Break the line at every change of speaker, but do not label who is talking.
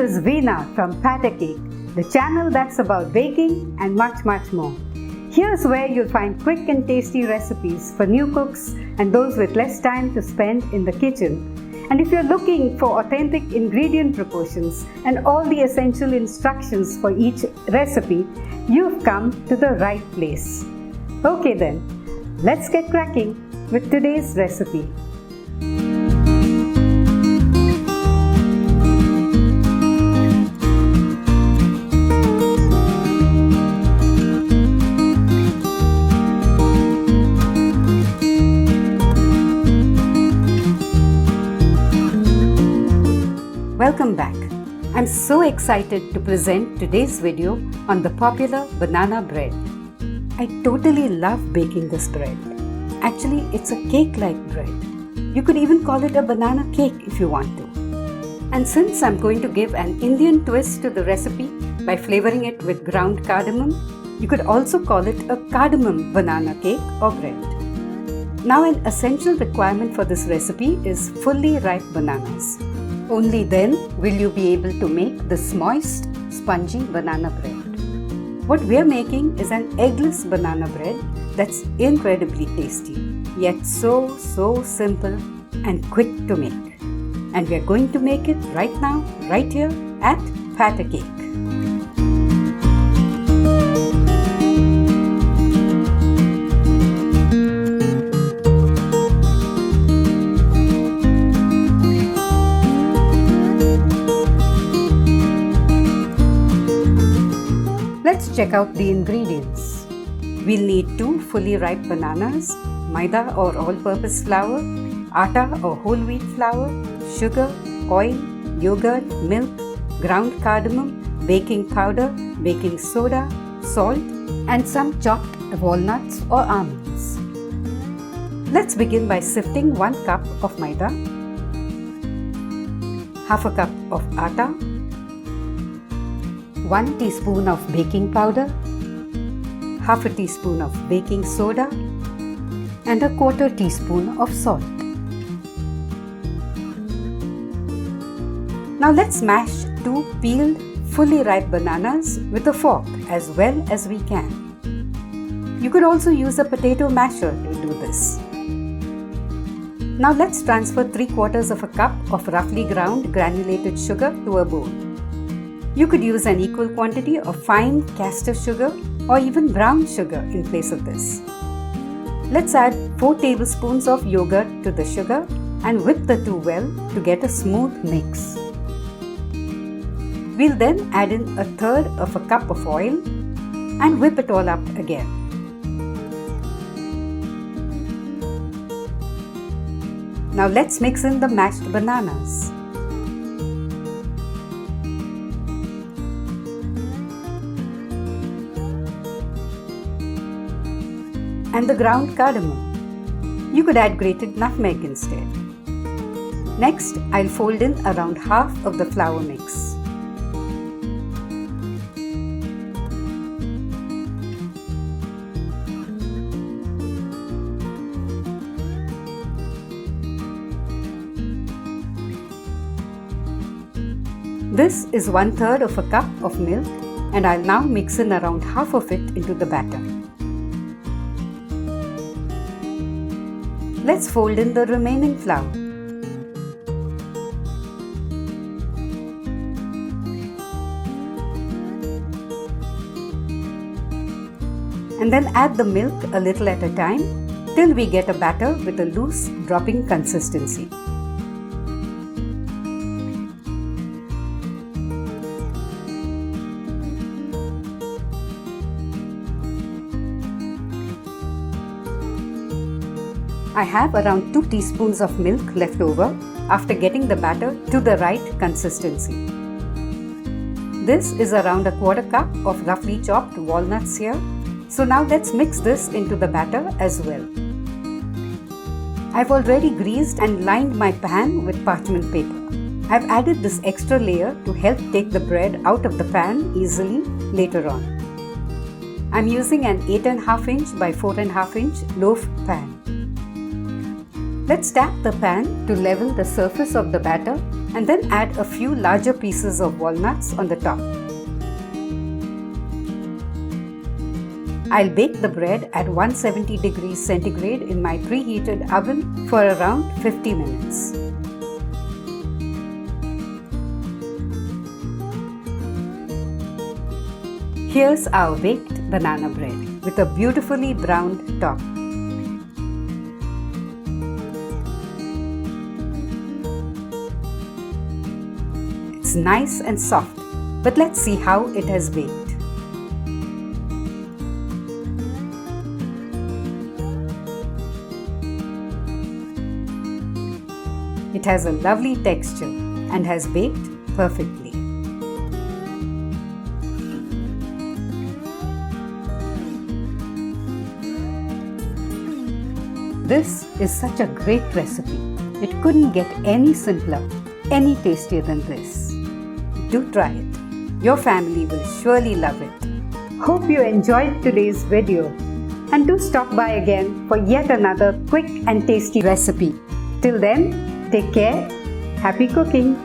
is Veena from Patter Cake, the channel that's about baking and much more. Here's where you'll find quick and tasty recipes for new cooks and those with less time to spend in the kitchen. And if you're looking for authentic ingredient proportions and all the essential instructions for each recipe, you've come to the right place. Okay then, let's get cracking with today's recipe. Welcome back. I'm so excited to present today's video on the popular banana bread. I totally love baking this bread. Actually, it's a cake-like bread. You could even call it a banana cake if you want to. And since I'm going to give an Indian twist to the recipe by flavoring it with ground cardamom, you could also call it a cardamom banana cake or bread. Now, an essential requirement for this recipe is fully ripe bananas. Only then will you be able to make this moist, spongy banana bread. What we're making is an eggless banana bread that's incredibly tasty, yet so simple and quick to make. And we're going to make it right now, right here at Patter Cake. Let's check out the ingredients. We'll need 2 fully ripe bananas, maida or all-purpose flour, atta or whole wheat flour, sugar, oil, yogurt, milk, ground cardamom, baking powder, baking soda, salt, and some chopped walnuts or almonds. Let's begin by sifting 1 cup of maida, half a cup of atta, 1 teaspoon of baking powder, half a teaspoon of baking soda, and a 1/4 teaspoon of salt. Now let's mash 2 peeled, fully ripe bananas with a fork as well as we can. You could also use a potato masher to do this. Now let's transfer 3/4 of a cup of roughly ground granulated sugar to a bowl. You could use an equal quantity of fine castor sugar or even brown sugar in place of this. Let's add 4 tablespoons of yogurt to the sugar and whip the two well to get a smooth mix. We'll then add in 1/3 of a cup of oil and whip it all up again. Now let's mix in the mashed bananas. And the ground cardamom. You could add grated nutmeg instead. Next, I'll fold in around half of the flour mix. This is 1/3 of a cup of milk, and I'll now mix in around half of it into the batter. Let's fold in the remaining flour. And then add the milk a little at a time till we get a batter with a loose, dropping consistency. I have around 2 teaspoons of milk left over after getting the batter to the right consistency. This is around a 1/4 cup of roughly chopped walnuts here. So now let's mix this into the batter as well. I've already greased and lined my pan with parchment paper. I've added this extra layer to help take the bread out of the pan easily later on. I'm using an 8.5 inch by 4.5 inch loaf pan. Let's tap the pan to level the surface of the batter and then add a few larger pieces of walnuts on the top. I'll bake the bread at 170 degrees centigrade in my preheated oven for around 50 minutes. Here's our baked banana bread with a beautifully browned top. It's nice and soft, but let's see how it has baked. It has a lovely texture and has baked perfectly. This is such a great recipe. It couldn't get any simpler, any tastier than this. Do try it. Your family will surely love it. Hope you enjoyed today's video and do stop by again for yet another quick and tasty recipe. Till then, take care. Happy cooking!